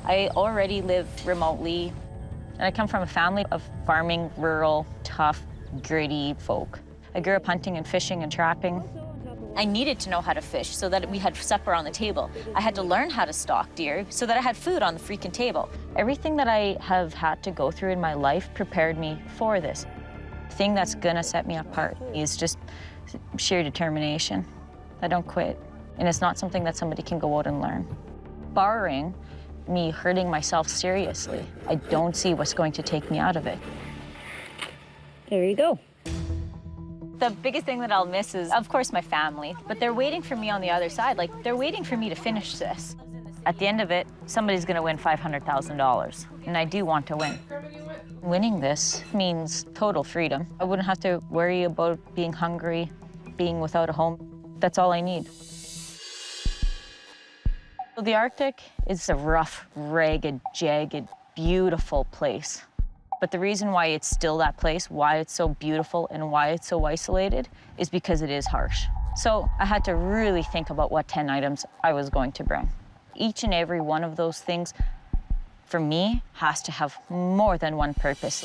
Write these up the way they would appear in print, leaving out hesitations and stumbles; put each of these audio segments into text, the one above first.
I already live remotely, and I come from a family of farming, rural, tough, gritty folk. I grew up hunting and fishing and trapping. I needed to know how to fish so that we had supper on the table. I had to learn how to stalk deer so that I had food on the freaking table. Everything that I have had to go through in my life prepared me for this. The thing that's gonna set me apart is just sheer determination. I don't quit. And it's not something that somebody can go out and learn. Barring me hurting myself seriously, I don't see what's going to take me out of it. There you go. The biggest thing that I'll miss is, of course, my family, but they're waiting for me on the other side. Like, they're waiting for me to finish this. At the end of it, somebody's gonna win $500,000, and I do want to win. Winning this means total freedom. I wouldn't have to worry about being hungry, being without a home. That's all I need. So the Arctic is a rough, ragged, jagged, beautiful place. But the reason why it's still that place, why it's so beautiful and why it's so isolated, is because it is harsh. So I had to really think about what 10 items I was going to bring. Each and every one of those things, for me, has to have more than one purpose.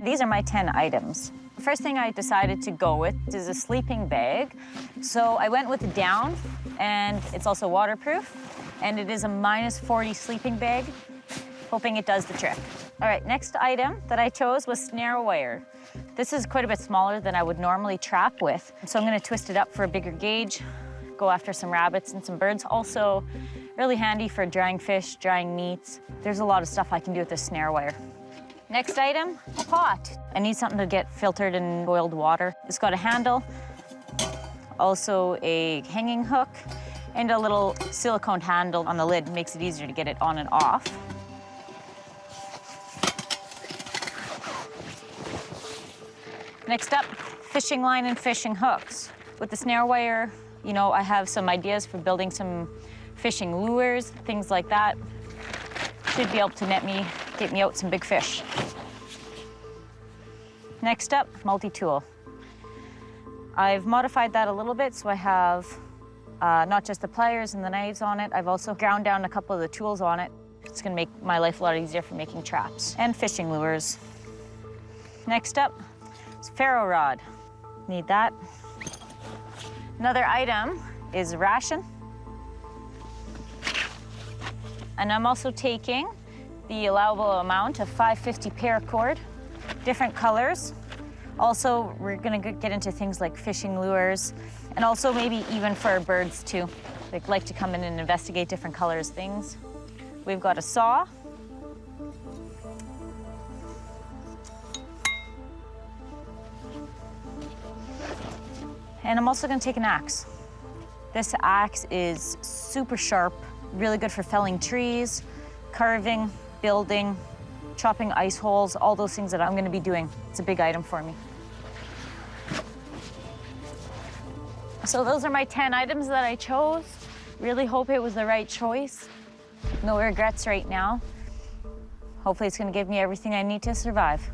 These are my 10 items. The first thing I decided to go with is a sleeping bag. So I went with a down, and it's also waterproof. And it is a -40 sleeping bag, hoping it does the trick. All right, next item that I chose was Snare Wire. This is quite a bit smaller than I would normally trap with, so I'm gonna twist it up for a bigger gauge, go after some rabbits and some birds. Also, really handy for drying fish, drying meats. There's a lot of stuff I can do with this Snare Wire. Next item, a pot. I need something to get filtered in boiled water. It's got a handle, also a hanging hook, and a little silicone handle on the lid. Makes it easier to get it on and off. Next up, fishing line and fishing hooks. With the Snare Wire, you know, I have some ideas for building some fishing lures, things like that. Should be able to get me out some big fish. Next up, Multitool. I've modified that a little bit, so I have not just the pliers and the knives on it, I've also ground down a couple of the tools on it. It's gonna make my life a lot easier for making traps and fishing lures. Next up is Ferro Rod. Need that. Another item is a ration. And I'm also taking the allowable amount of 550 Paracord, different colors. Also, we're gonna get into things like fishing lures, and also maybe even for birds too. They like to come in and investigate different colors things. We've got a saw. And I'm also gonna take an axe. This axe is super sharp, really good for felling trees, carving, building, chopping ice holes, all those things that I'm gonna be doing. It's a big item for me. So those are my 10 items that I chose. Really hope it was the right choice. No regrets right now. Hopefully it's gonna give me everything I need to survive.